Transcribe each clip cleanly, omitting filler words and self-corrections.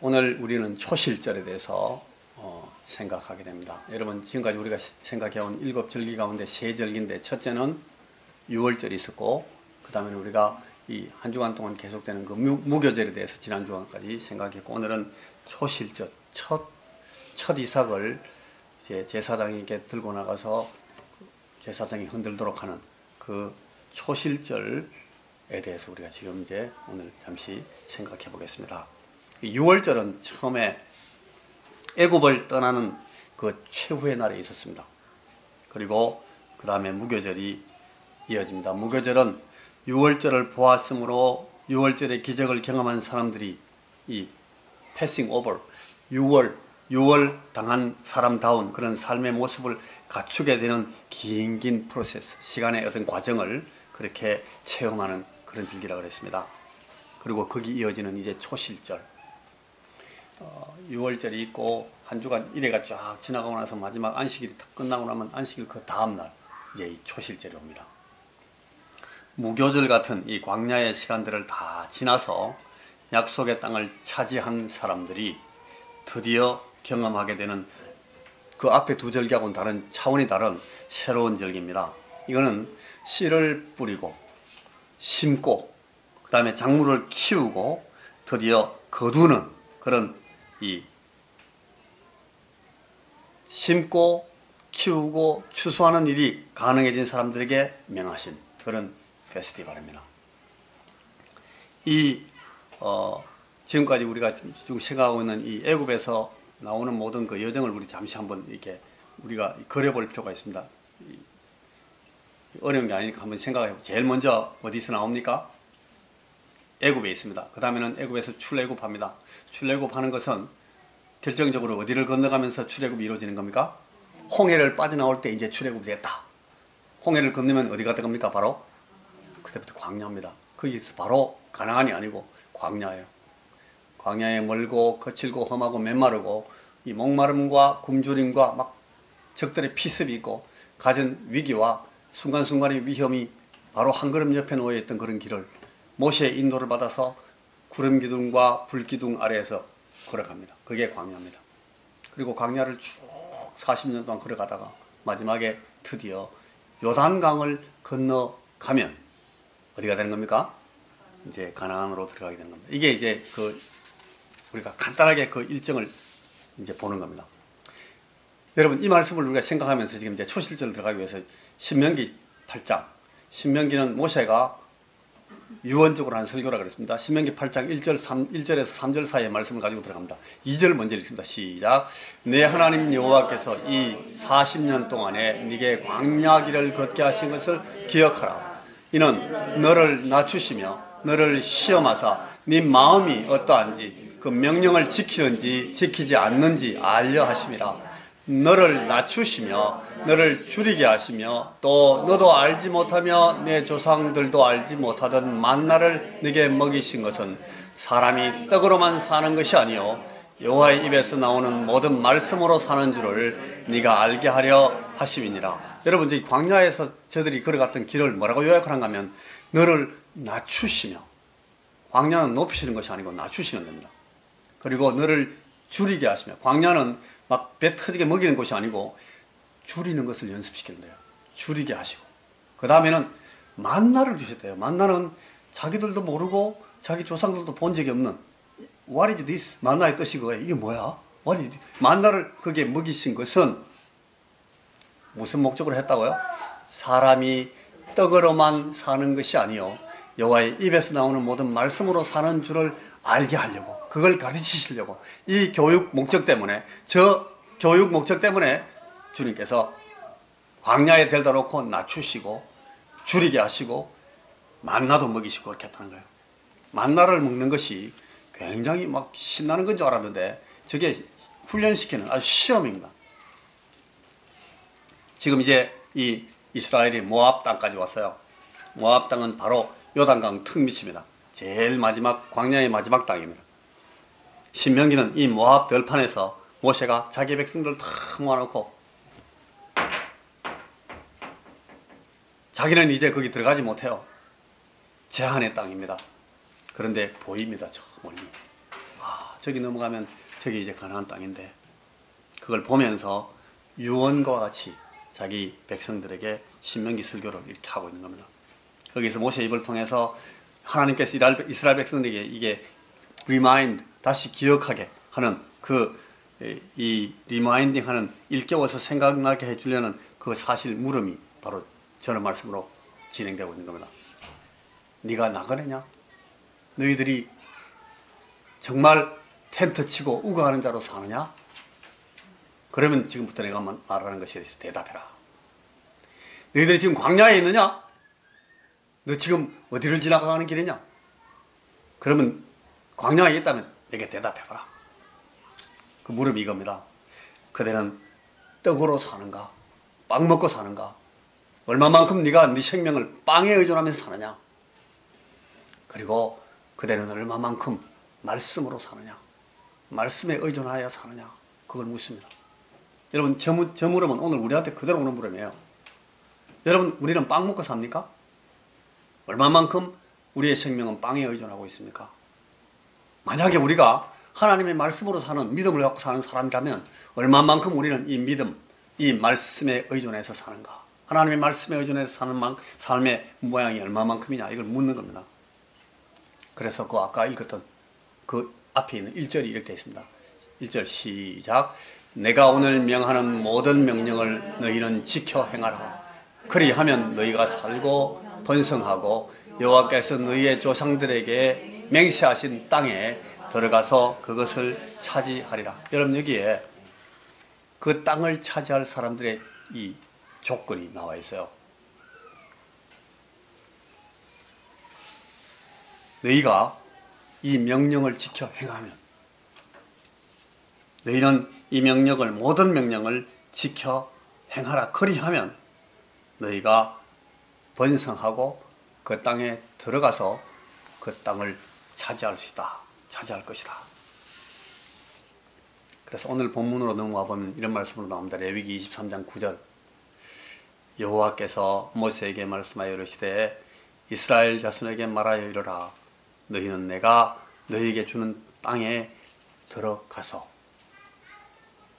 오늘 우리는 초실절에 대해서 생각하게 됩니다. 여러분, 지금까지 우리가 생각해온 7절기 가운데 3절기인데, 첫째는 6월절이 있었고, 그 다음에 우리가 이 한 주간 동안 계속되는 그 무교절에 대해서 지난 주간까지 생각했고, 오늘은 초실절, 첫 이삭을 이제 제사장에게 들고 나가서 제사장이 흔들도록 하는 그 초실절에 대해서 우리가 지금 이제 오늘 잠시 생각해 보겠습니다. 6월절은 처음에 애굽을 떠나는 그 최후의 날에 있었습니다. 그리고 그 다음에 무교절이 이어집니다. 무교절은 6월절을 보았으므로 6월절의 기적을 경험한 사람들이 이 패싱 오버, 6월 당한 사람다운 그런 삶의 모습을 갖추게 되는 긴 프로세스, 시간의 어떤 과정을 그렇게 체험하는 그런 절기라고 그랬습니다. 그리고 거기 이어지는 이제 초실절, 6월절이 있고 한 주간 1회가 쫙 지나가고 나서 마지막 안식일이 딱 끝나고 나면 안식일 그 다음날 이제 이 초실절이 옵니다. 무교절 같은 이 광야의 시간들을 다 지나서 약속의 땅을 차지한 사람들이 드디어 경험하게 되는 그 앞에 두 절기하고는 다른, 차원이 다른 새로운 절기입니다. 이거는 씨를 뿌리고 심고 그 다음에 작물을 키우고 드디어 거두는 그런 이 심고 키우고 추수하는 일이 가능해진 사람들에게 명하신 그런 페스티벌입니다. 지금까지 우리가 지금 생각하고 있는 이 애굽에서 나오는 모든 그 여정을 우리 잠시 한번 이렇게 우리가 그려볼 필요가 있습니다. 어려운 게 아니니까 한번 생각해 보세요. 제일 먼저 어디서 나옵니까? 애굽에 있습니다. 그 다음에는 애굽에서 출애굽합니다. 출애굽하는 것은 결정적으로 어디를 건너가면서 출애굽이 이루어지는 겁니까? 홍해를 빠져나올 때 이제 출애굽이 됐다. 홍해를 건너면 어디 갔다 갑니까? 바로 그때부터 광야입니다. 거기서 바로 가나안이 아니고 광야예요. 광야에 멀고 거칠고 험하고 메마르고 이 목마름과 굶주림과 막 적들의 피습이 있고 갖은 위기와 순간순간의 위험이 바로 한 걸음 옆에 놓여있던 그런 길을 모세의 인도를 받아서 구름기둥과 불기둥 아래에서 걸어갑니다. 그게 광야입니다. 그리고 광야를 쭉 40년 동안 걸어가다가 마지막에 드디어 요단강을 건너가면 어디가 되는 겁니까? 이제 가나안으로 들어가게 되는 겁니다. 이게 이제 우리가 간단하게 그 일정을 이제 보는 겁니다. 여러분, 이 말씀을 우리가 생각하면서 지금 이제 초실절 들어가기 위해서 신명기 8장, 신명기는 모세가 유언적으로 한 설교라 그랬습니다. 신명기 8장 1절에서 3절 사이의 말씀을 가지고 들어갑니다. 2절 먼저 읽습니다. 시작. 내 하나님 여호와께서 이 40년 동안에 네게 광야길을 걷게 하신 것을 기억하라. 이는 너를 낮추시며 너를 시험하사 네 마음이 어떠한지 그 명령을 지키는지 지키지 않는지 알려 하심이라. 너를 낮추시며 너를 줄이게 하시며 또 너도 알지 못하며 내 조상들도 알지 못하던 만나를 네게 먹이신 것은 사람이 떡으로만 사는 것이 아니요 여호와의 입에서 나오는 모든 말씀으로 사는 줄을 네가 알게 하려 하심이니라. 여러분, 이 광야에서 저들이 걸어갔던 길을 뭐라고 요약을 한가 하면 너를 낮추시며, 광야는 높이시는 것이 아니고 낮추시는 겁니다. 그리고 너를 줄이게 하시며, 광야는 막 배 터지게 먹이는 곳이 아니고 줄이는 것을 연습시키는 거예요. 줄이게 하시고 그 다음에는 만나를 주셨대요. 만나는 자기들도 모르고 자기 조상들도 본 적이 없는 What is this? 만나의 뜻이 그거예요. 이게 뭐야? What is this? 만나를 거기에 먹이신 것은 무슨 목적으로 했다고요? 사람이 떡으로만 사는 것이 아니요 여호와의 입에서 나오는 모든 말씀으로 사는 줄을 알게 하려고, 그걸 가르치시려고, 이 교육 목적 때문에, 저 교육 목적 때문에 주님께서 광야에 데려다 놓고 낮추시고 줄이게 하시고 만나도 먹이시고 그렇게 했다는 거예요. 만나를 먹는 것이 굉장히 막 신나는 건 줄 알았는데 저게 훈련시키는 아주 시험입니다. 지금 이제 이 이스라엘이 모압 땅까지 왔어요. 모압 땅은 바로 요단강 턱 밑입니다. 제일 마지막, 광야의 마지막 땅입니다. 신명기는 이 모압 들판에서 모세가 자기 백성들을 다 모아놓고 자기는 이제 거기 들어가지 못해요. 제한의 땅입니다. 그런데 보입니다. 저 멀리. 저기 넘어가면 저기 이제 가나안 땅인데, 그걸 보면서 유언과 같이 자기 백성들에게 신명기 설교를 이렇게 하고 있는 겁니다. 거기서 모세 입을 통해서 하나님께서 이스라엘 백성들에게 이게 remind, 다시 기억하게 하는 이 리마인딩 하는, 일깨워서 생각나게 해주려는 그 사실 물음이 바로 저는 말씀으로 진행되고 있는 겁니다. 네가 나그네냐? 너희들이 정말 텐트 치고 우거하는 자로 사느냐? 그러면 지금부터 내가 말하는 것에 대해서 대답해라. 너희들이 지금 광야에 있느냐? 너 지금 어디를 지나가는 길이냐? 그러면 광야에 있다면 내게 대답해봐라. 그 물음이 이겁니다. 그대는 떡으로 사는가? 빵 먹고 사는가? 얼마만큼 네가 네 생명을 빵에 의존하면서 사느냐? 그리고 그대는 얼마만큼 말씀으로 사느냐? 말씀에 의존하여 사느냐? 그걸 묻습니다. 여러분, 저 물음은 오늘 우리한테 그대로 오는 물음이에요. 여러분, 우리는 빵 먹고 삽니까? 얼마만큼 우리의 생명은 빵에 의존하고 있습니까? 만약에 우리가 하나님의 말씀으로 사는, 믿음을 갖고 사는 사람이라면 얼마만큼 우리는 이 믿음, 이 말씀에 의존해서 사는가? 하나님의 말씀에 의존해서 사는 삶의 모양이 얼마만큼이냐? 이걸 묻는 겁니다. 그래서 그 아까 읽었던 그 앞에 있는 1절이 이렇게 되어 있습니다. 1절 시작. 내가 오늘 명하는 모든 명령을 너희는 지켜 행하라. 그리하면 너희가 살고 번성하고 여호와께서 너희의 조상들에게 맹세하신 땅에 들어가서 그것을 차지하리라. 여러분, 여기에 그 땅을 차지할 사람들의 이 조건이 나와 있어요. 너희가 이 명령을 지켜 행하면, 너희는 이 명령을, 모든 명령을 지켜 행하라. 그리하면 너희가 번성하고 그 땅에 들어가서 그 땅을 차지할 수 있다. 차지할 것이다. 그래서 오늘 본문으로 넘어와 보면 이런 말씀으로 나옵니다. 레위기 23장 9절. 여호와께서 모세에게 말씀하여 이르시되 이스라엘 자손에게 말하여 이르라. 너희는 내가 너희에게 주는 땅에 들어가서,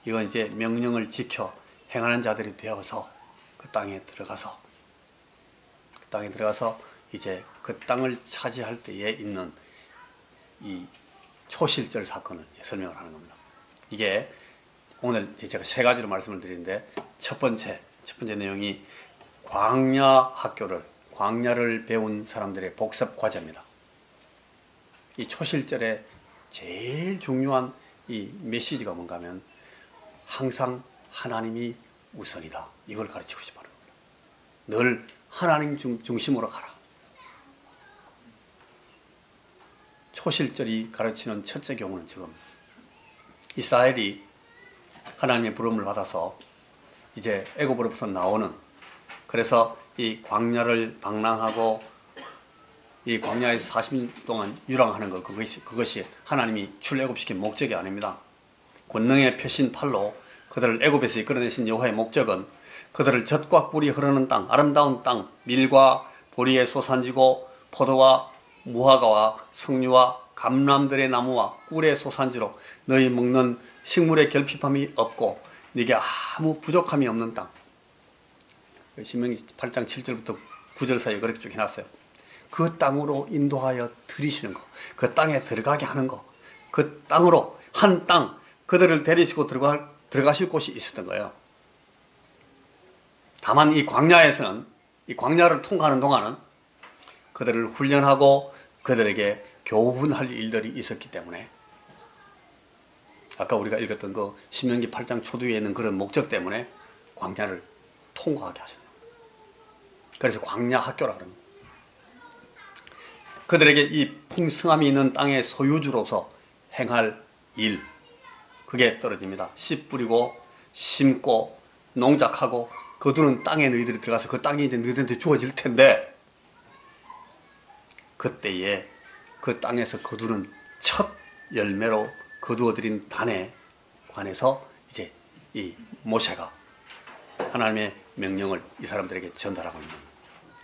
이건 이제 명령을 지켜 행하는 자들이 되어서 그 땅에 들어가서 이제 그 땅을 차지할 때에 있는 이 초실절 사건을 설명을 하는 겁니다. 이게 오늘 제가 세 가지로 말씀을 드리는데, 첫 번째 내용이 광야를 배운 사람들의 복습 과제입니다. 이 초실절의 제일 중요한 이 메시지가 뭔가 하면 항상 하나님이 우선이다. 이걸 가르치고 싶어 합니다. 늘 하나님 중심으로 가라. 초실절이 가르치는 첫째 교훈은 지금 이스라엘이 하나님의 부름을 받아서 이제 애굽으로부터 나오는, 그래서 이 광야를 방랑하고 이 광야에서 40년 동안 유랑하는 것, 그것이 하나님이 출애굽시킨 목적이 아닙니다. 권능의 표신 팔로 그들을 애굽에서 이끌어내신 여호와의 목적은 그들을 젖과 꿀이 흐르는 땅, 아름다운 땅, 밀과 보리의 소산지고 포도와 무화과와 석류와 감람들의 나무와 꿀의 소산지로 너희 먹는 식물의 결핍함이 없고 네게 아무 부족함이 없는 땅. 신명기 8장 7절부터 9절 사이에 그렇게 쭉 해놨어요. 그 땅으로 인도하여 들이시는 거, 그 땅에 들어가게 하는 거, 그 땅으로 한 땅 그들을 데리시고 들어가실 곳이 있었던 거예요. 다만 이 광야에서는, 이 광야를 통과하는 동안은 그들을 훈련하고 그들에게 교훈할 일들이 있었기 때문에, 아까 우리가 읽었던 그 신명기 8장 초두에 있는 그런 목적 때문에 광야를 통과하게 하셨어요. 그래서 광야 학교라 그럽니다. 그들에게 이 풍성함이 있는 땅의 소유주로서 행할 일, 그게 떨어집니다. 씨 뿌리고 심고 농작하고 거두는 땅에 너희들이 들어가서 그 땅이 이제 너희들한테 주어질 텐데, 그때에 그 땅에서 거두는 첫 열매로 거두어들인 단에 관해서 이제 이 모세가 하나님의 명령을 이 사람들에게 전달하고 있는 겁니다.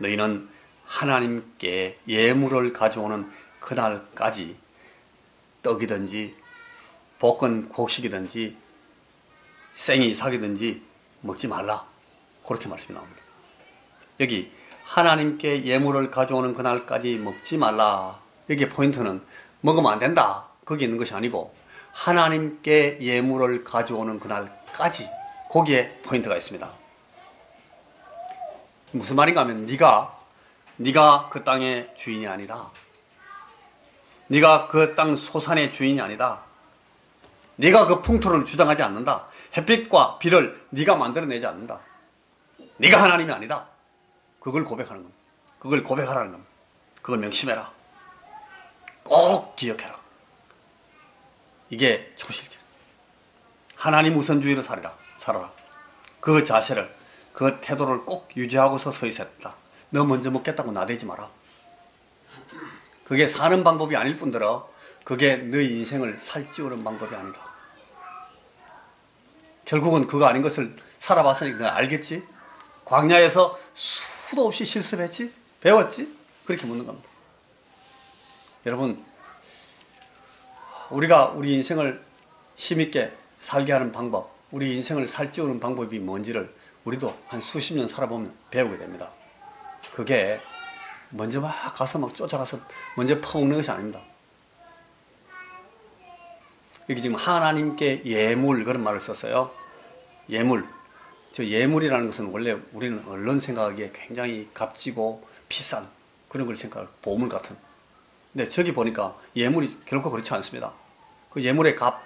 너희는 하나님께 예물을 가져오는 그날까지 떡이든지 볶은 곡식이든지 생이 사기든지 먹지 말라. 그렇게 말씀이 나옵니다. 여기 하나님께 예물을 가져오는 그날까지 먹지 말라. 여기 포인트는 먹으면 안 된다. 거기 있는 것이 아니고 하나님께 예물을 가져오는 그날까지, 거기에 포인트가 있습니다. 무슨 말인가 하면 네가 그 땅의 주인이 아니다. 네가 그 땅 소산의 주인이 아니다. 네가 그 풍토를 주장하지 않는다. 햇빛과 비를 네가 만들어내지 않는다. 네가 하나님이 아니다. 그걸 고백하는 겁니다. 그걸 고백하라는 겁니다. 그걸 명심해라. 꼭 기억해라. 이게 초실제. 하나님 우선주의로 살아라. 그 자세를, 그 태도를 꼭 유지하고서 서 있어야 된다. 너 먼저 먹겠다고 나대지 마라. 그게 사는 방법이 아닐 뿐더러 그게 너희 인생을 살찌우는 방법이 아니다. 결국은 그거 아닌 것을 살아봤으니 너 알겠지? 광야에서 수도 없이 실습했지? 배웠지? 그렇게 묻는 겁니다. 여러분, 우리가 우리 인생을 힘있게 살게 하는 방법, 우리 인생을 살찌우는 방법이 뭔지를 우리도 한 수십 년 살아보면 배우게 됩니다. 그게 먼저 막 가서 막 쫓아가서 먼저 퍼먹는 것이 아닙니다. 여기 지금 하나님께 예물, 그런 말을 썼어요. 예물. 저 예물이라는 것은 원래 우리는 얼른 생각하기에 굉장히 값지고 비싼 그런 걸 생각할, 보물 같은. 근데 저기 보니까 예물이 결코 그렇지 않습니다. 그 예물의 값,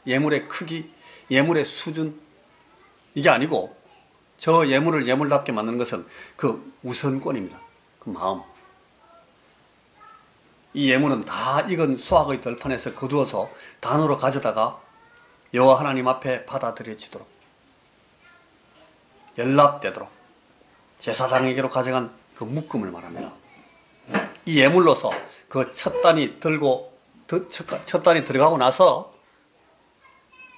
예물의 크기, 예물의 수준, 이게 아니고 저 예물을 예물답게 만드는 것은 그 우선권입니다. 그 마음. 이 예물은 다 익은 수확의 덜판에서 거두어서 단으로 가져다가 여호와 하나님 앞에 받아들여지도록, 연납되도록 제사장에게로 가져간 그 묶음을 말합니다. 이 예물로서 그 첫 단이 들어가고 나서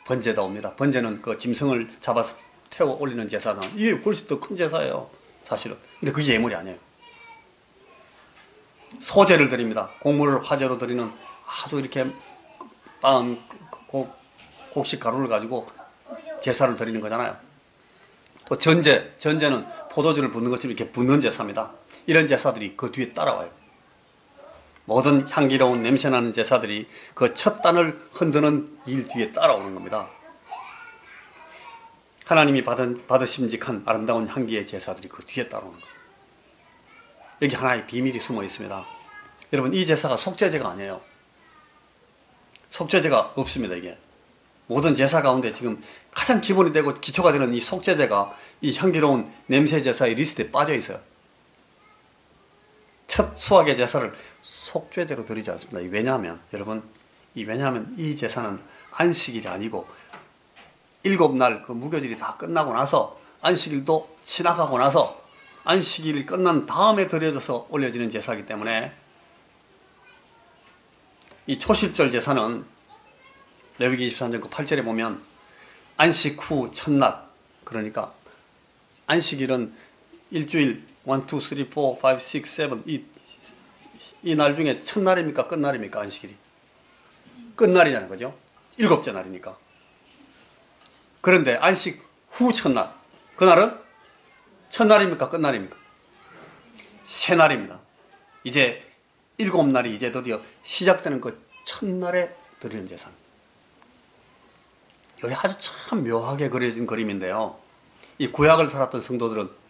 번제가 옵니다. 번제는 그 짐승을 잡아서 태워 올리는 제사는, 이게 훨씬 더 큰 제사예요, 사실은. 근데 그게 예물이 아니에요. 소제를 드립니다. 곡물을 화제로 드리는 아주 이렇게 빻은 곡식 가루를 가지고 제사를 드리는 거잖아요. 또 전제는 포도주를 붓는 것처럼 이렇게 붓는 제사입니다. 이런 제사들이 그 뒤에 따라와요. 모든 향기로운 냄새나는 제사들이 그 첫 단을 흔드는 일 뒤에 따라오는 겁니다. 하나님이 받으심직한 아름다운 향기의 제사들이 그 뒤에 따라오는 겁니다. 여기 하나의 비밀이 숨어 있습니다. 여러분, 이 제사가 속죄제가 아니에요. 속죄제가 없습니다. 이게 모든 제사 가운데 지금 가장 기본이 되고 기초가 되는 이 속죄제가 이 향기로운 냄새 제사의 리스트에 빠져 있어요. 첫 수확의 제사를 속죄제로 드리지 않습니다. 왜냐하면 여러분, 왜냐하면 이 제사는 안식일이 아니고 7날 그 무교절이 다 끝나고 나서, 안식일도 지나가고 나서 안식일이 끝난 다음에 드려져서 올려지는 제사이기 때문에, 이 초실절 제사는 레위기 23장 그 8절에 보면 안식 후 첫날, 그러니까 안식일은 일주일 1, 2, 3, 4, 5, 6, 7 이 날 중에 첫날입니까 끝날입니까? 안식일이 끝날이잖아요, 그죠? 7째 날이니까. 그런데 안식 후 첫날, 그날은 첫날입니까 끝날입니까? 새날입니다. 이제 7날이 이제 드디어 시작되는 그 첫날에 드리는 제사입니다. 여기 아주 참 묘하게 그려진 그림인데요, 이 구약을 살았던 성도들은,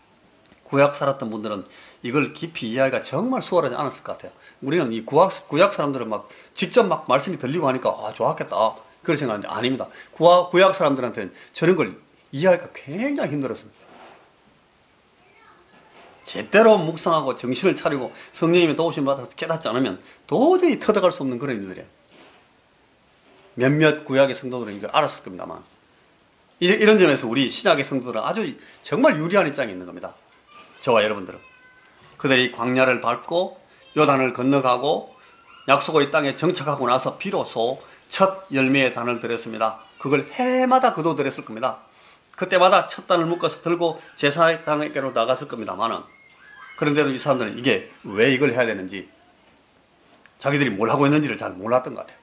구약 살았던 분들은 이걸 깊이 이해하기가 정말 수월하지 않았을 것 같아요. 우리는 이 구약 사람들은 막 직접 막 말씀이 들리고 하니까 좋았겠다 그런 생각하는데, 아닙니다. 구약 사람들한테는 저런 걸 이해하기가 굉장히 힘들었습니다. 제대로 묵상하고 정신을 차리고 성령님의 도우심을 받아서 깨닫지 않으면 도저히 터득할 수 없는 그런 일들이에요. 몇몇 구약의 성도들은 이걸 알았을 겁니다만, 이런 점에서 우리 신약의 성도들은 아주 정말 유리한 입장에 있는 겁니다. 저와 여러분들은 그들이 광야를 밟고 요단을 건너가고 약속의 땅에 정착하고 나서 비로소 첫 열매의 단을 드렸습니다. 그걸 해마다 거둬들였을 겁니다. 그때마다 첫 단을 묶어서 들고 제사장에게로 나갔을 겁니다만은, 그런데도 이 사람들은 이게 왜 이걸 해야 되는지, 자기들이 뭘 하고 있는지를 잘 몰랐던 것 같아요.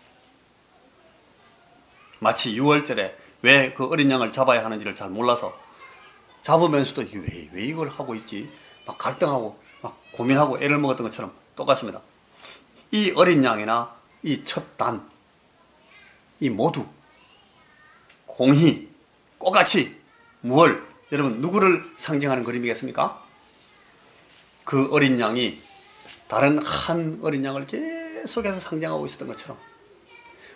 마치 6월절에 왜 그 어린 양을 잡아야 하는지를 잘 몰라서 잡으면서도 왜 이걸 하고 있지? 막 갈등하고 막 고민하고 애를 먹었던 것처럼 똑같습니다. 이 어린 양이나 이 첫 단, 이 모두 공히 똑같이 무얼, 여러분 누구를 상징하는 그림이겠습니까? 그 어린 양이 다른 한 어린 양을 계속해서 상징하고 있었던 것처럼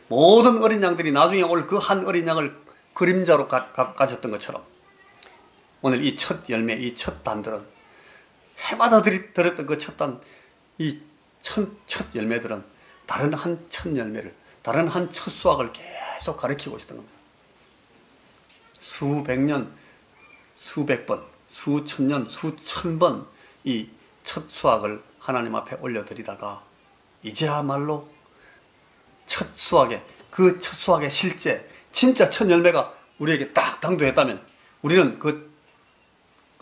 모든 어린 양들이 나중에 올 그 한 어린 양을 그림자로 가졌던 것처럼 오늘 이 첫 열매, 이 첫 단들은 해마다 들었던 그 첫 단, 이 첫 열매들은 다른 한 첫 열매를, 다른 한 첫 수확을 계속 가리키고 있었던 겁니다. 수백 년, 수백 번, 수천 년, 수천 번 이 첫 수확을 하나님 앞에 올려드리다가 이제야말로 첫 수확의, 그 첫 수확의 실제 진짜 첫 열매가 우리에게 딱 당도했다면 우리는 그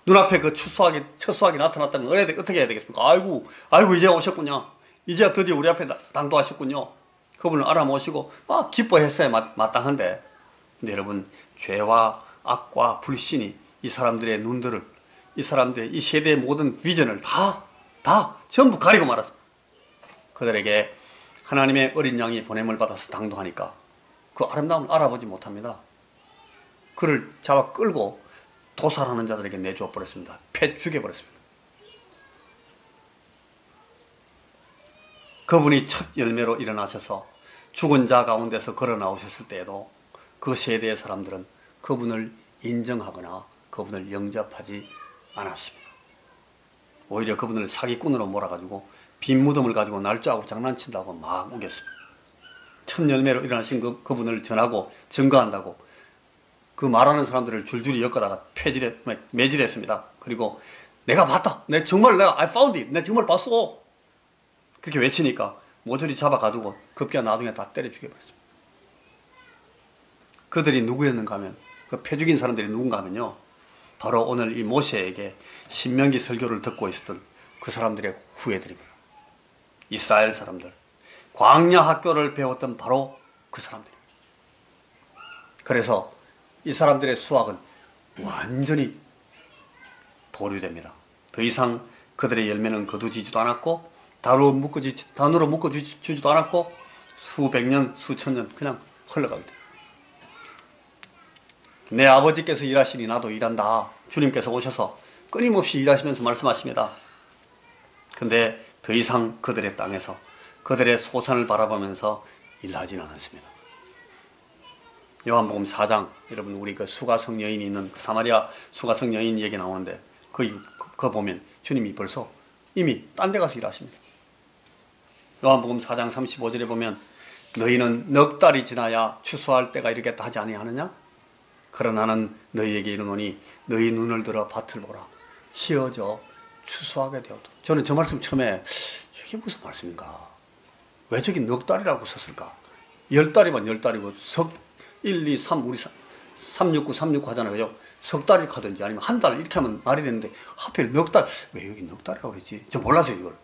눈앞에 그 첫 수확이 나타났다면 어떻게 해야 되겠습니까? 아이고 이제 오셨군요. 이제 드디어 우리 앞에 당도하셨군요. 그분을 알아모시고 기뻐했어야 마땅한데, 근데 여러분, 죄와 악과 불신이 이 사람들의 눈들을, 이 사람들의 이 세대의 모든 비전을 다 전부 가리고 말았습니다. 그들에게 하나님의 어린 양이 보냄을 받아서 당도하니까 그 아름다움을 알아보지 못합니다. 그를 잡아 끌고 도살하는 자들에게 내주어 버렸습니다. 패 죽여버렸습니다. 그분이 첫 열매로 일어나셔서 죽은 자 가운데서 걸어 나오셨을 때에도 그 세대의 사람들은 그분을 인정하거나 그분을 영접하지 않았습니다. 오히려 그분을 사기꾼으로 몰아가지고 빈 무덤을 가지고 날짜하고 장난친다고 막 우겼습니다. 첫 열매로 일어나신 그분을 전하고 증거한다고 그 말하는 사람들을 줄줄이 엮어다가 매질했습니다. 그리고 내가 봤다. I found it. 내가 정말 봤어. 그렇게 외치니까 모조리 잡아가두고 급기야 나중에 다 때려 죽여버렸습니다. 그들이 누구였는가 하면, 그 패 죽인 사람들이 누군가 하면요, 바로 오늘 이 모세에게 신명기 설교를 듣고 있었던 그 사람들의 후예들입니다. 이스라엘 사람들, 광야 학교를 배웠던 바로 그 사람들입니다. 그래서 이 사람들의 수확은 완전히 보류됩니다. 더 이상 그들의 열매는 거두지지도 않았고 단으로 묶어주지도 않았고 수백 년, 수천 년 그냥 흘러가게 됩니다. 내 아버지께서 일하시니 나도 일한다. 주님께서 오셔서 끊임없이 일하시면서 말씀하십니다. 근데 더 이상 그들의 땅에서 그들의 소산을 바라보면서 일하지는 않습니다. 요한복음 4장, 여러분 우리 그 수가성 여인이 있는 그 사마리아 수가성 여인 얘기 나오는데 그거 보면 주님이 벌써 이미 딴 데 가서 일하십니다. 요한복음 4장 35절에 보면 너희는 넉 달이 지나야 추수할 때가 이르겠다 하지 아니하느냐? 그러나 나는 너희에게 이르노니 너희 눈을 들어 밭을 보라. 휘어져 추수하게 되었다. 저는 저 말씀 처음에 이게 무슨 말씀인가? 왜 저기 넉 달이라고 썼을까? 10달이면 10달이고 1, 2, 3, 우리 369, 369 하잖아요. 그죠? 석 달을 하든지 아니면 한 달 이렇게 하면 말이 되는데 하필 넉 달, 왜 여기 넉 달이라고 그랬지? 저 몰랐어요, 이걸.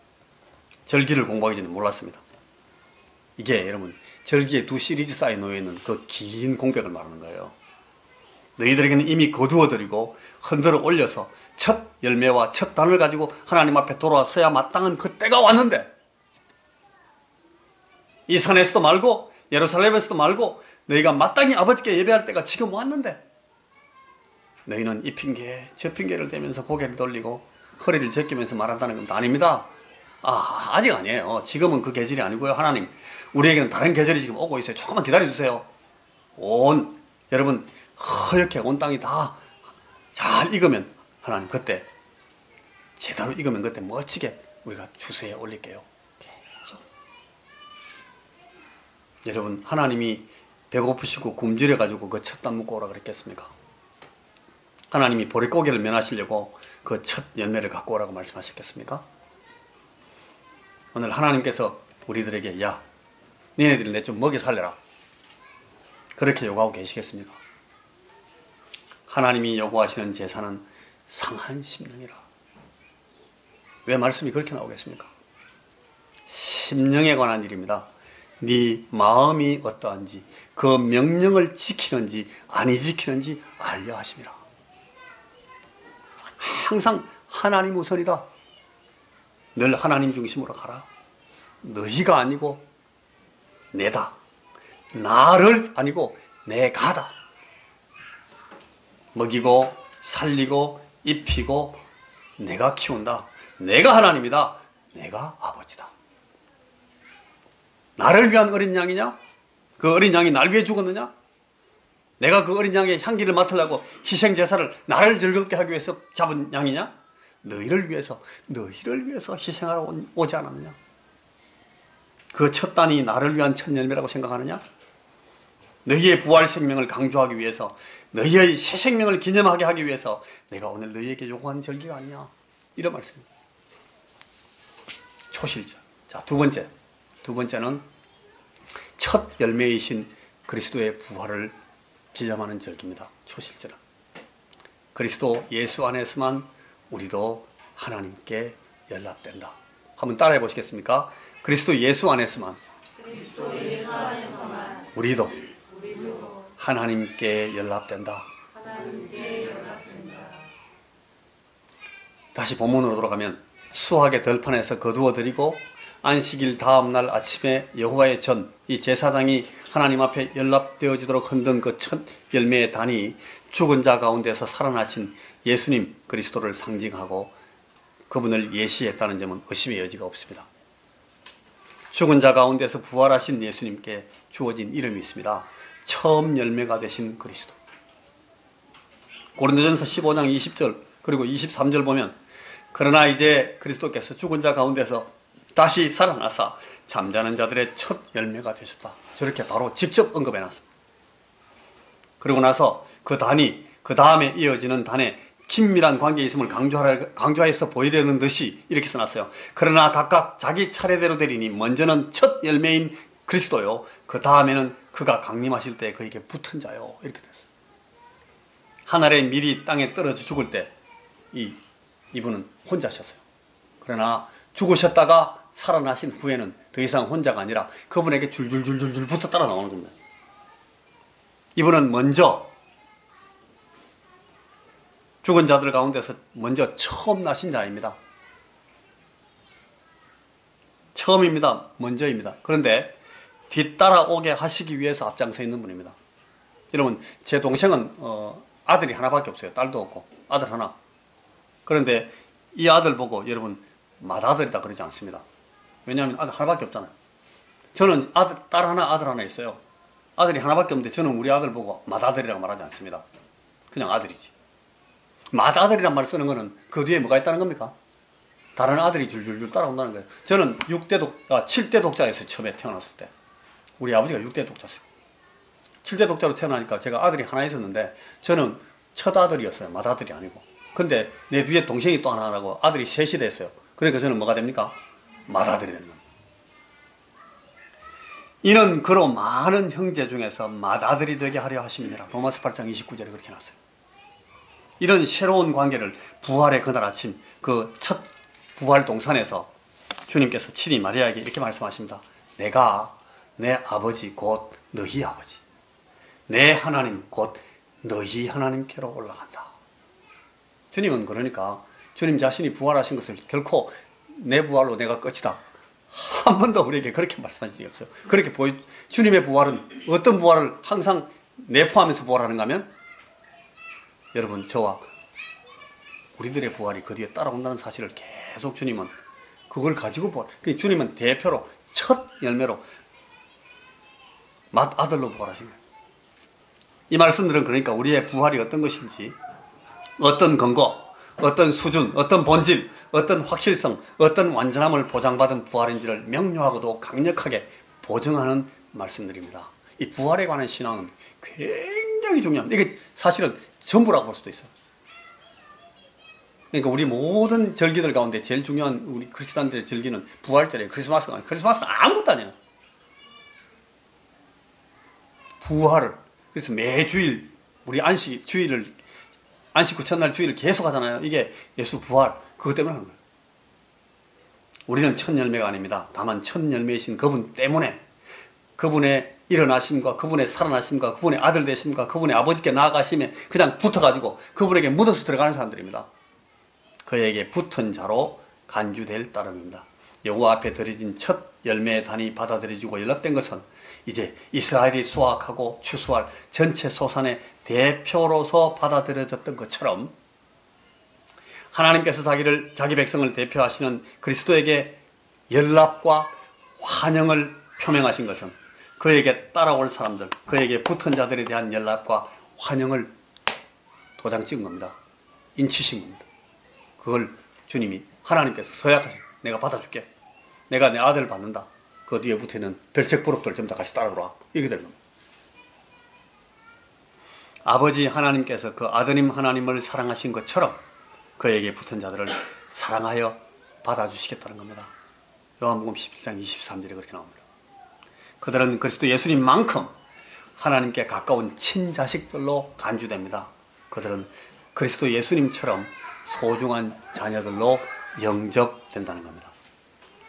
절기를 공부하기 전에 몰랐습니다. 이게 여러분, 절기에 두 시리즈 쌓여 놓여있는 그 긴 공백을 말하는 거예요. 너희들에게는 이미 거두어드리고 흔들어 올려서 첫 열매와 첫 단을 가지고 하나님 앞에 돌아서야 마땅한 그 때가 왔는데, 이 산에서도 말고 예루살렘에서도 말고 너희가 마땅히 아버지께 예배할 때가 지금 왔는데 너희는 이 핑계 저 핑계를 대면서 고개를 돌리고 허리를 제끼면서 말한다는 건 아닙니다. 아직 아니에요. 지금은 그 계절이 아니고요. 하나님, 우리에게는 다른 계절이 지금 오고 있어요. 조금만 기다려주세요. 여러분 허옇게 온 땅이 다 잘 익으면 하나님 그때 제대로 익으면 그때 멋지게 우리가 주세에 올릴게요. 계속. 여러분, 하나님이 배고프시고 굶주려가지고 그 첫 단 묶고 오라 그랬겠습니까? 하나님이 보릿고개를 면하시려고 그 첫 열매를 갖고 오라고 말씀하셨겠습니까? 오늘 하나님께서 우리들에게 야, 니네들이 내 좀 먹여 살려라, 그렇게 요구하고 계시겠습니까? 하나님이 요구하시는 제사는 상한 심령이라. 왜 말씀이 그렇게 나오겠습니까? 심령에 관한 일입니다. 네 마음이 어떠한지, 그 명령을 지키는지 아니 지키는지 알려 하심이라. 항상 하나님 우선이다. 늘 하나님 중심으로 가라. 너희가 아니고 내다. 나를 아니고 내가다. 먹이고 살리고 입히고 내가 키운다. 내가 하나님이다. 내가 아버지다. 나를 위한 어린 양이냐? 그 어린 양이 날 위해 죽었느냐? 내가 그 어린 양의 향기를 맡으려고 희생 제사를 나를 즐겁게 하기 위해서 잡은 양이냐? 너희를 위해서 희생하러 오지 않았느냐? 그 첫 단이 나를 위한 첫 열매라고 생각하느냐? 너희의 부활 생명을 강조하기 위해서, 너희의 새 생명을 기념하게 하기 위해서 내가 오늘 너희에게 요구하는 절기가 아니냐? 이런 말씀입니다. 초실절. 자, 두 번째는 첫 열매이신 그리스도의 부활을 기념하는 절기입니다. 초실절은 그리스도 예수 안에서만 우리도 하나님께 연락된다. 한번 따라해 보시겠습니까? 그리스도 예수 안에서만 우리도 하나님께 연락된다. 다시 본문으로 돌아가면 수학의 들판에서 거두어드리고 안식일 다음날 아침에 여호와의 전, 이 제사장이 하나님 앞에 연락되어지도록 흔든 그 첫 열매의 단이 죽은 자 가운데서 살아나신 예수님 그리스도를 상징하고 그분을 예시했다는 점은 의심의 여지가 없습니다. 죽은 자 가운데서 부활하신 예수님께 주어진 이름이 있습니다. 처음 열매가 되신 그리스도. 고린도전서 15장 20절 그리고 23절 보면 그러나 이제 그리스도께서 죽은 자 가운데서 다시 살아나사 잠자는 자들의 첫 열매가 되셨다. 저렇게 바로 직접 언급해 놨습니다. 그리고 나서 그 단이 그 다음에 이어지는 단에 긴밀한 관계에 있음을 강조하여서 보이려는 듯이 이렇게 써놨어요. 그러나 각각 자기 차례대로 되리니 먼저는 첫 열매인 그리스도요, 그 다음에는 그가 강림하실 때 그에게 붙은 자요. 이렇게 됐어요. 하늘의 밀이 땅에 떨어져 죽을 때 이분은 혼자셨어요. 그러나 죽으셨다가 살아나신 후에는 더 이상 혼자가 아니라 그분에게 줄줄줄줄줄 붙어 따라 나오는 겁니다. 이분은 먼저 죽은 자들 가운데서 먼저 처음 나신 자입니다. 처음입니다. 먼저입니다. 그런데 뒤따라오게 하시기 위해서 앞장서 있는 분입니다. 여러분, 제 동생은 아들이 하나밖에 없어요. 딸도 없고 아들 하나. 그런데 이 아들 보고 여러분 맏아들이다 그러지 않습니다. 왜냐하면 아들 하나밖에 없잖아요. 저는 딸 하나 아들 하나 있어요. 아들이 하나밖에 없는데 저는 우리 아들 보고 맏아들이라고 말하지 않습니다. 그냥 아들이지. 맏아들이란 말을 쓰는 거는 그 뒤에 뭐가 있다는 겁니까? 다른 아들이 줄줄줄 따라온다는 거예요. 저는 7대 독자였어요. 처음에 태어났을 때. 우리 아버지가 6대 독자였어요. 7대 독자로 태어나니까 제가 아들이 하나 있었는데 저는 첫 아들이었어요. 맏아들이 아니고. 근데 내 뒤에 동생이 또 하나 나고 아들이 셋이 됐어요. 그러니까 저는 뭐가 됩니까? 맏아들이 되는 겁니다. 이는 그로 많은 형제 중에서 맏아들이 되게 하려 하심이니라. 로마서 8장 29절에 그렇게 나왔어요. 이런 새로운 관계를 부활의 그날 아침 그 첫 부활 동산에서 주님께서 친히 마리아에게 이렇게 말씀하십니다. 내가 내 아버지 곧 너희 아버지, 내 하나님 곧 너희 하나님께로 올라간다. 주님은 그러니까 주님 자신이 부활하신 것을 결코 내 부활로 내가 끝이다, 한 번도 우리에게 그렇게 말씀하신 적이 없어요. 그렇게 주님의 부활은 어떤 부활을 항상 내포하면서 부활하는가 하면 여러분, 저와 우리들의 부활이 그 뒤에 따라온다는 사실을 계속 주님은 그걸 가지고 부활. 주님은 대표로 첫 열매로 맏아들로 부활하신 거예요. 이 말씀들은 그러니까 우리의 부활이 어떤 것인지, 어떤 근거, 어떤 수준, 어떤 본질, 어떤 확실성, 어떤 완전함을 보장받은 부활인지를 명료하고도 강력하게 보증하는 말씀들입니다. 이 부활에 관한 신앙은 굉장히 중요합니다. 이게 사실은 전부라고 볼 수도 있어요. 그러니까 우리 모든 절기들 가운데 제일 중요한 우리 크리스찬들의 절기는 부활절이에요. 크리스마스가 아니에요. 크리스마스는 아무것도 아니에요. 부활을. 그래서 매주일 우리 안식 후 첫날 주일을 계속 하잖아요. 이게 예수 부활, 그것 때문에 하는 거예요. 우리는 첫 열매가 아닙니다. 다만 첫 열매이신 그분 때문에 그분의 일어나심과 그분의 살아나심과 그분의 아들 되심과 그분의 아버지께 나아가심에 그냥 붙어가지고 그분에게 묻어서 들어가는 사람들입니다. 그에게 붙은 자로 간주될 따름입니다. 여호와 앞에 드려진 첫 열매의 단이 받아들여지고 연락된 것은 이제 이스라엘이 수확하고 추수할 전체 소산의 대표로서 받아들여졌던 것처럼 하나님께서 자기 백성을 대표하시는 그리스도에게 연락과 환영을 표명하신 것은 그에게 따라올 사람들, 그에게 붙은 자들에 대한 연락과 환영을 도장 찍은 겁니다. 인치신 겁니다. 그걸 주님이 하나님께서 서약하신, 내가 받아줄게. 내가 내 아들을 받는다. 그 뒤에 붙어있는 별책 부록들 전부 다 같이 따라들어와. 이렇게 되는 겁니다. 아버지 하나님께서 그 아드님 하나님을 사랑하신 것처럼 그에게 붙은 자들을 사랑하여 받아주시겠다는 겁니다. 요한복음 17장 23절에 그렇게 나옵니다. 그들은 그리스도 예수님만큼 하나님께 가까운 친자식들로 간주됩니다. 그들은 그리스도 예수님처럼 소중한 자녀들로 영접된다는 겁니다.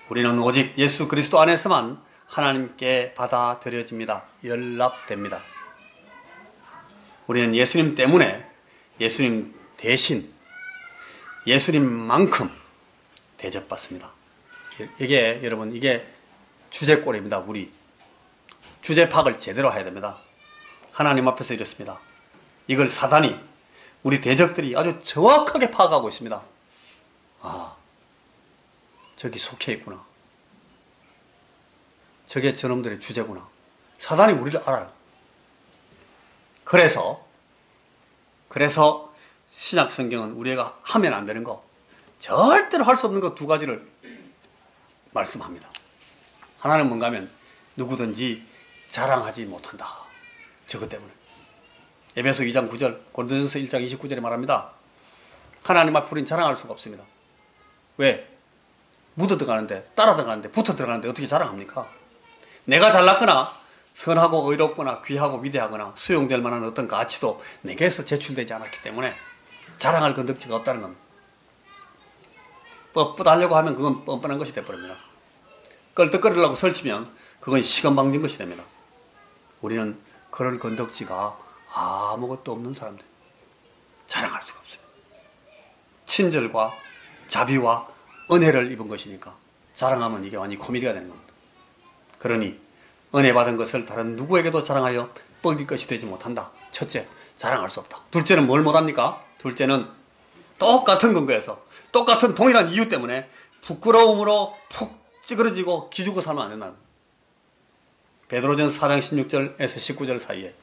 우리는 오직 예수 그리스도 안에서만 하나님께 받아들여집니다. 연락됩니다. 우리는 예수님 때문에, 예수님 대신, 예수님만큼 대접받습니다. 이게 여러분, 이게 주제꼴입니다. 우리 주제 파악을 제대로 해야 됩니다. 하나님 앞에서 이렇습니다. 이걸 사단이, 우리 대적들이 아주 정확하게 파악하고 있습니다. 아, 저기 속해 있구나. 저게 저놈들의 주제구나. 사단이 우리를 알아요. 그래서 신약 성경은 우리가 하면 안 되는 거, 절대로 할 수 없는 것 두 가지를 말씀합니다. 하나는 뭔가 하면 누구든지 자랑하지 못한다. 저것 때문에. 에베소 2장 9절, 고린도전서 1장 29절에 말합니다. 하나님 앞에 우리는 자랑할 수가 없습니다. 왜? 묻어 들어가는데, 따라 들어가는데, 붙어 들어가는데 어떻게 자랑합니까? 내가 잘났거나 선하고 의롭거나 귀하고 위대하거나 수용될 만한 어떤 가치도 내게서 제출되지 않았기 때문에 자랑할 건덕지가 없다는 겁니다. 뻣뻣하려고 하면 그건 뻔뻔한 것이 되어버립니다. 껄떡거리려고 설치면 그건 시건방진 것이 됩니다. 우리는 그럴 건덕지가 아무것도 없는 사람들, 자랑할 수가 없어요. 친절과 자비와 은혜를 입은 것이니까 자랑하면 이게 완전히 코미디가 되는 겁니다. 그러니 은혜 받은 것을 다른 누구에게도 자랑하여 뻐길 것이 되지 못한다. 첫째, 자랑할 수 없다. 둘째는 뭘 못합니까? 둘째는 똑같은 근거에서 똑같은 동일한 이유 때문에 부끄러움으로 푹 찌그러지고 기죽어 살면 안 된다. 베드로전서 4장 16절에서 19절 사이에,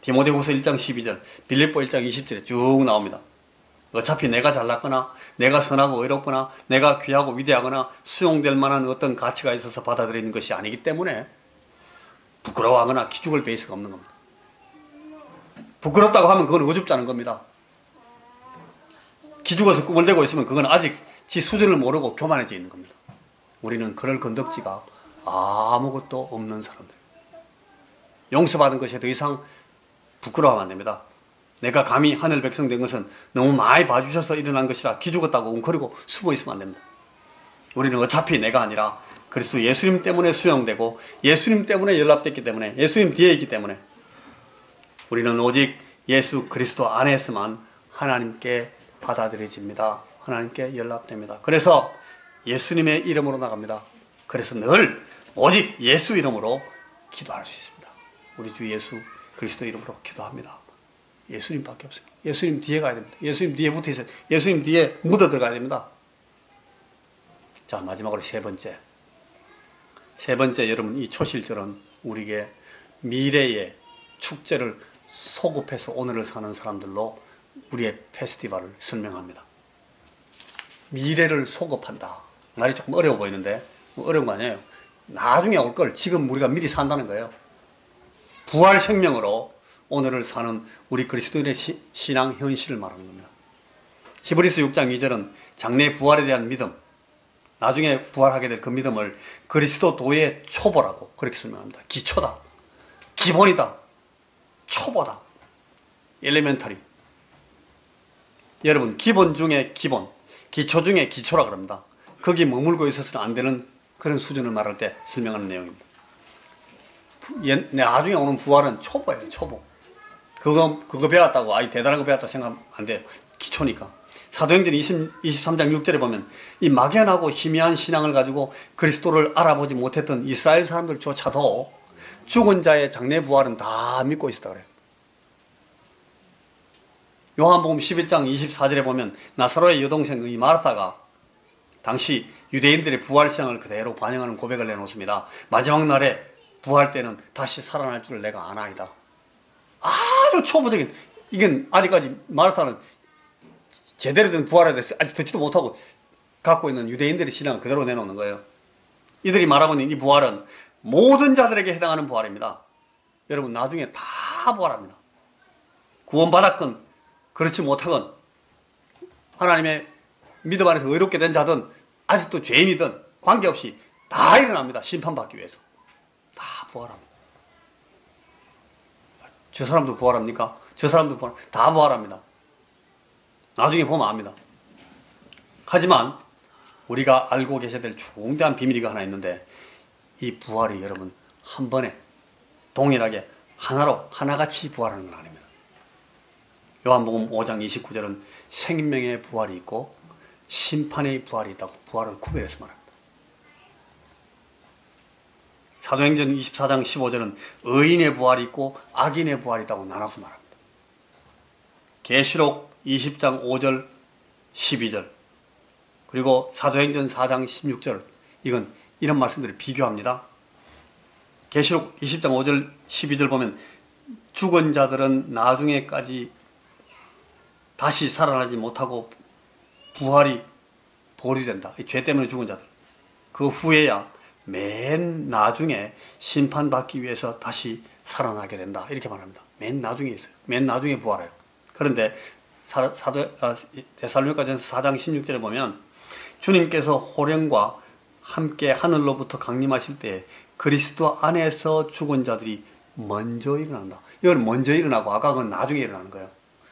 디모데후서 1장 12절, 빌립보 1장 20절에 쭉 나옵니다. 어차피 내가 잘났거나 내가 선하고 의롭거나 내가 귀하고 위대하거나 수용될 만한 어떤 가치가 있어서 받아들이는 것이 아니기 때문에 부끄러워하거나 기죽을 베이스가 없는 겁니다. 부끄럽다고 하면 그건 어줍다는 겁니다. 기죽어서 꿈을 대고 있으면 그건 아직 지 수준을 모르고 교만해져 있는 겁니다. 우리는 그럴 건덕지가 아무것도 없는 사람들. 용서받은 것에 더 이상 부끄러워하면 안 됩니다. 내가 감히 하늘 백성 된 것은 너무 많이 봐주셔서 일어난 것이라 기죽었다고 웅크리고 숨어 있으면 안 됩니다. 우리는 어차피 내가 아니라 그리스도 예수님 때문에 수용되고 예수님 때문에 연락됐기 때문에 예수님 뒤에 있기 때문에 우리는 오직 예수 그리스도 안에서만 하나님께 받아들여집니다. 하나님께 연락됩니다. 그래서 예수님의 이름으로 나갑니다. 그래서 늘 오직 예수 이름으로 기도할 수 있습니다. 우리 주 예수 그리스도 이름으로 기도합니다. 예수님밖에 없어요. 예수님 뒤에 가야 됩니다. 예수님 뒤에 붙어 있어요. 예수님 뒤에 묻어 들어가야 됩니다. 자, 마지막으로 세 번째, 여러분, 이 초실절은 우리에게 미래의 축제를 소급해서 오늘을 사는 사람들로 우리의 페스티벌을 설명합니다. 미래를 소급한다. 말이 조금 어려워 보이는데 뭐 어려운 거 아니에요. 나중에 올 걸 지금 우리가 미리 산다는 거예요. 부활 생명으로 오늘을 사는 우리 그리스도인의 신앙 현실을 말하는 겁니다. 히브리서 6장 2절은 장래 부활에 대한 믿음, 나중에 부활하게 될 그 믿음을 그리스도도의 초보라고 그렇게 설명합니다. 기초다, 기본이다, 초보다, 엘리멘터리. 여러분, 기본 중에 기본, 기초 중에 기초라 그럽니다. 거기 머물고 있어서는 안 되는 그런 수준을 말할 때 설명하는 내용입니다. 나중에 오는 부활은 초보예요, 초보. 그거 배웠다고, 대단한 거 배웠다고 생각하면 안 돼요. 기초니까. 사도행전 23장 6절에 보면 이 막연하고 희미한 신앙을 가지고 그리스도를 알아보지 못했던 이스라엘 사람들조차도 죽은 자의 장래 부활은 다 믿고 있었다 그래요. 요한복음 11장 24절에 보면 나사로의 여동생 이 마르다가 당시 유대인들의 부활신앙을 그대로 반영하는 고백을 내놓습니다. 마지막 날에 부활 때는 다시 살아날 줄을 내가 아나이다. 아주 초보적인, 이건 아직까지 마르다는 제대로 된 부활에 대해서 아직 듣지도 못하고 갖고 있는 유대인들의 신앙을 그대로 내놓는 거예요. 이들이 말하고 있는 이 부활은 모든 자들에게 해당하는 부활입니다. 여러분 나중에 다 부활합니다. 구원받았건 그렇지 못하건 하나님의 믿음 안에서 의롭게 된 자든 아직도 죄인이든 관계없이 다 일어납니다. 심판받기 위해서. 다 부활합니다. 저 사람도 부활합니까? 저 사람도 다 부활합니다. 나중에 보면 압니다. 하지만 우리가 알고 계셔야 될 중대한 비밀이 하나 있는데 이 부활이 여러분 한 번에 동일하게 하나같이 부활하는 건 아닙니다. 요한복음 5장 29절은 생명의 부활이 있고 심판의 부활이 있다고 부활을 구별해서 말합니다. 사도행전 24장 15절은 의인의 부활이 있고 악인의 부활이 있다고 나눠서 말합니다. 계시록 20장 5절 12절 그리고 사도행전 4장 16절 이건 이런 말씀들을 비교합니다. 계시록 20장 5절 12절 보면 죽은 자들은 나중에까지 다시 살아나지 못하고 부활이 보류된다. 죄 때문에 죽은 자들. 그 후에야 맨 나중에 심판받기 위해서 다시 살아나게 된다. 이렇게 말합니다. 맨 나중에 있어요. 맨 나중에 부활해요. 그런데 데살로니가전서 4장 16절에 보면 주님께서 호령과 함께 하늘로부터 강림하실 때 그리스도 안에서 죽은 자들이 먼저 일어난다. 이건 먼저 일어나고 아까 그건 나중에 일어나는 거예요.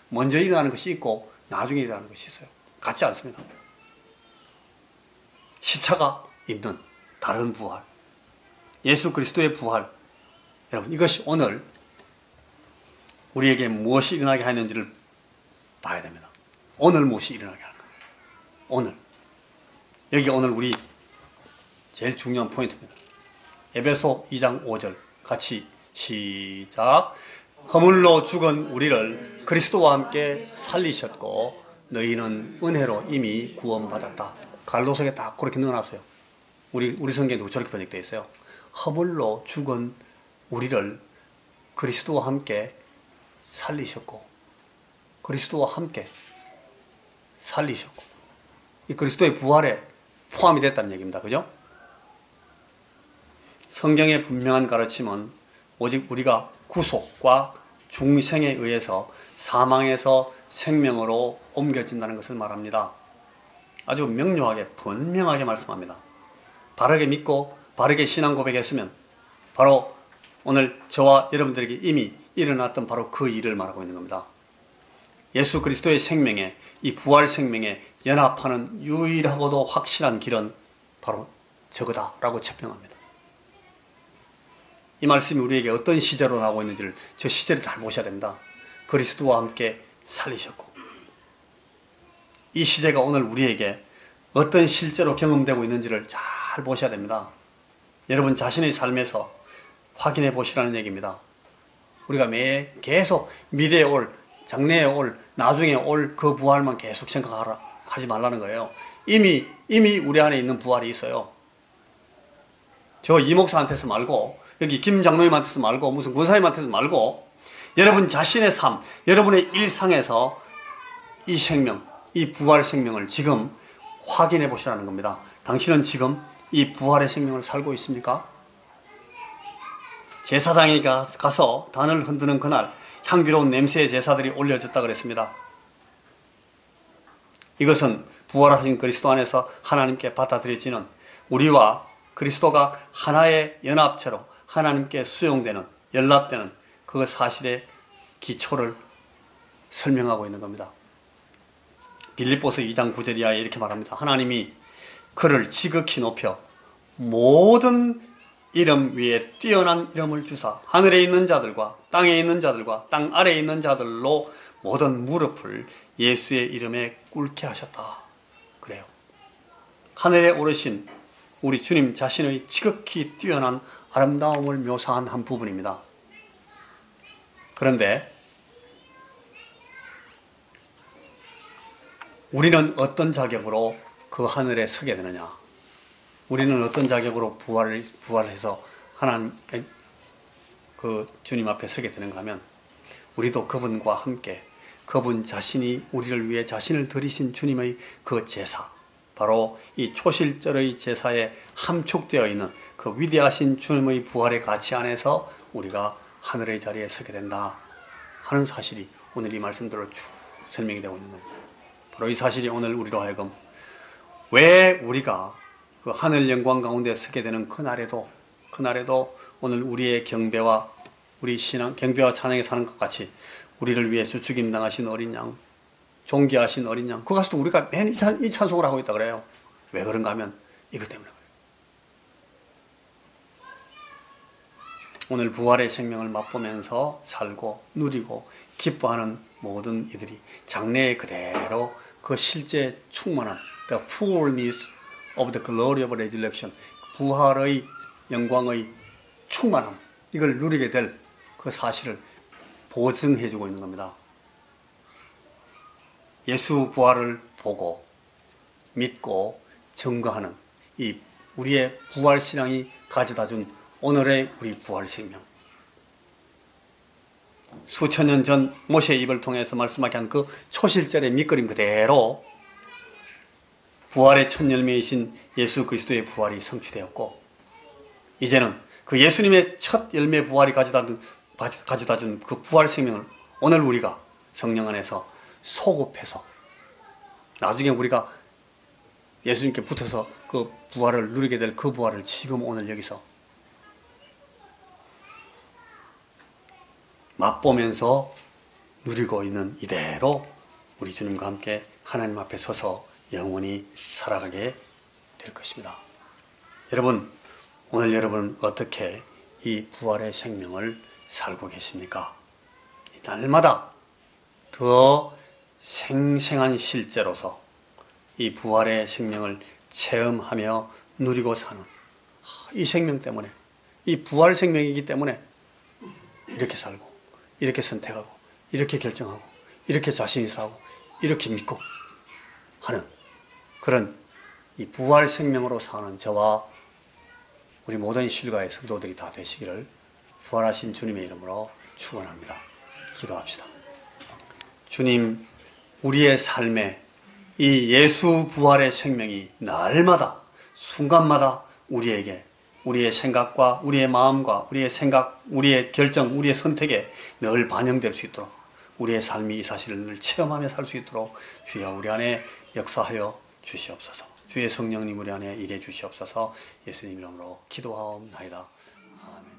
먼저 일어나는 것이 있고 나중에 일어나는 것이 있어요. 같지 않습니다. 시차가 있는 다른 부활, 예수 그리스도의 부활. 여러분 이것이 오늘 우리에게 무엇이 일어나게 하는지를 봐야 됩니다. 오늘 무엇이 일어나게 하는 거예요. 오늘 여기 오늘 우리 제일 중요한 포인트입니다. 에베소 2장 5절 같이 시작. 허물로 죽은 우리를 그리스도와 함께 살리셨고 너희는 은혜로 이미 구원받았다. 갈로석에 딱 그렇게 넣어놨어요. 우리 성경에도 저렇게 번역되어 있어요. 허물로 죽은 우리를 그리스도와 함께 살리셨고 그리스도와 함께 살리셨고 이 그리스도의 부활에 포함이 됐다는 얘기입니다. 그죠? 성경의 분명한 가르침은 오직 우리가 구속과 중생에 의해서 사망에서 생명으로 옮겨진다는 것을 말합니다. 아주 명료하게 분명하게 말씀합니다. 바르게 믿고 바르게 신앙 고백했으면 바로 오늘 저와 여러분들에게 이미 일어났던 바로 그 일을 말하고 있는 겁니다. 예수 그리스도의 생명에 이 부활 생명에 연합하는 유일하고도 확실한 길은 바로 저거다라고 체평합니다. 이 말씀이 우리에게 어떤 시제로 나오고 있는지를 저 시제를 잘 보셔야 됩니다. 그리스도와 함께 살리셨고 이 시제가 오늘 우리에게 어떤 실제로 경험되고 있는지를 잘 보셔야 됩니다. 여러분 자신의 삶에서 확인해 보시라는 얘기입니다. 우리가 계속 미래에 올, 장래에 올, 나중에 올 그 부활만 계속 생각하지 말라는 거예요. 이미 우리 안에 있는 부활이 있어요. 저 이 목사한테서 말고 여기 김 장로님한테서 말고 무슨 권사님한테서 말고 여러분 자신의 삶, 여러분의 일상에서 이 생명, 이 부활의 생명을 지금 확인해 보시라는 겁니다. 당신은 지금 이 부활의 생명을 살고 있습니까? 제사장에 가서 단을 흔드는 그날 향기로운 냄새의 제사들이 올려졌다 그랬습니다. 이것은 부활하신 그리스도 안에서 하나님께 받아들여지는 우리와 그리스도가 하나의 연합체로 하나님께 수용되는 연락되는 그 사실의 기초를 설명하고 있는 겁니다. 빌립보서 2장 9절 이하에 이렇게 말합니다. 하나님이 그를 지극히 높여 모든 이름 위에 뛰어난 이름을 주사 하늘에 있는 자들과 땅에 있는 자들과 땅 아래에 있는 자들로 모든 무릎을 예수의 이름에 꿇게 하셨다. 그래요. 하늘에 오르신 우리 주님 자신의 지극히 뛰어난 아름다움을 묘사한 한 부분입니다. 그런데 우리는 어떤 자격으로 그 하늘에 서게 되느냐? 우리는 어떤 자격으로 부활해서 하나님 그 주님 앞에 서게 되는가 하면, 우리도 그분과 함께 그분 자신이 우리를 위해 자신을 드리신 주님의 그 제사, 바로 이 초실절의 제사에 함축되어 있는 그 위대하신 주님의 부활의 가치 안에서 우리가 하늘의 자리에 서게 된다 하는 사실이 오늘 이 말씀대로 쭉 설명이 되고 있는 겁니다. 바로 이 사실이 오늘 우리로 하여금 왜 우리가 그 하늘 영광 가운데 서게 되는 그날에도 오늘 우리의 경배와 우리 신앙, 경배와 찬양에 사는 것 같이 우리를 위해 수축임 당하신 어린 양, 존귀하신 어린 양, 그것도 우리가 매일 이 찬송을 하고 있다 그래요. 왜 그런가 하면 이것 때문에 그래요. 오늘 부활의 생명을 맛보면서 살고 누리고 기뻐하는 모든 이들이 장래에 그대로 그 실제 충만함, the fullness of the glory of resurrection, 부활의 영광의 충만함, 이걸 누리게 될 그 사실을 보증해 주고 있는 겁니다. 예수 부활을 보고 믿고 증거하는 이 우리의 부활 신앙이 가져다 준 오늘의 우리 부활 생명, 수천 년 전 모세의 입을 통해서 말씀하게 한 그 초실절의 밑그림 그대로 부활의 첫 열매이신 예수 그리스도의 부활이 성취되었고, 이제는 그 예수님의 첫 열매 부활이 가져다 준 그 부활 생명을 오늘 우리가 성령 안에서 소급해서 나중에 우리가 예수님께 붙어서 그 부활을 누리게 될 그 부활을 지금 오늘 여기서 맛보면서 누리고 있는 이대로 우리 주님과 함께 하나님 앞에 서서 영원히 살아가게 될 것입니다. 여러분, 오늘 여러분은 어떻게 이 부활의 생명을 살고 계십니까? 날마다 더 생생한 실제로서 이 부활의 생명을 체험하며 누리고 사는 이 생명 때문에, 이 부활 생명이기 때문에 이렇게 살고 이렇게 선택하고 이렇게 결정하고 이렇게 자신 있어 하고 이렇게 믿고 하는 그런 이 부활 생명으로 사는 저와 우리 모든 실과의 성도들이 다 되시기를 부활하신 주님의 이름으로 축원합니다. 기도합시다. 주님, 우리의 삶에 이 예수 부활의 생명이 날마다 순간마다 우리에게 우리의 생각과 우리의 마음과 우리의 생각, 우리의 결정, 우리의 선택에 늘 반영될 수 있도록 우리의 삶이 이 사실을 늘 체험하며 살 수 있도록 주여 우리 안에 역사하여 주시옵소서. 주의 성령님 우리 안에 일해 주시옵소서. 예수님 이름으로 기도하옵나이다. 아멘.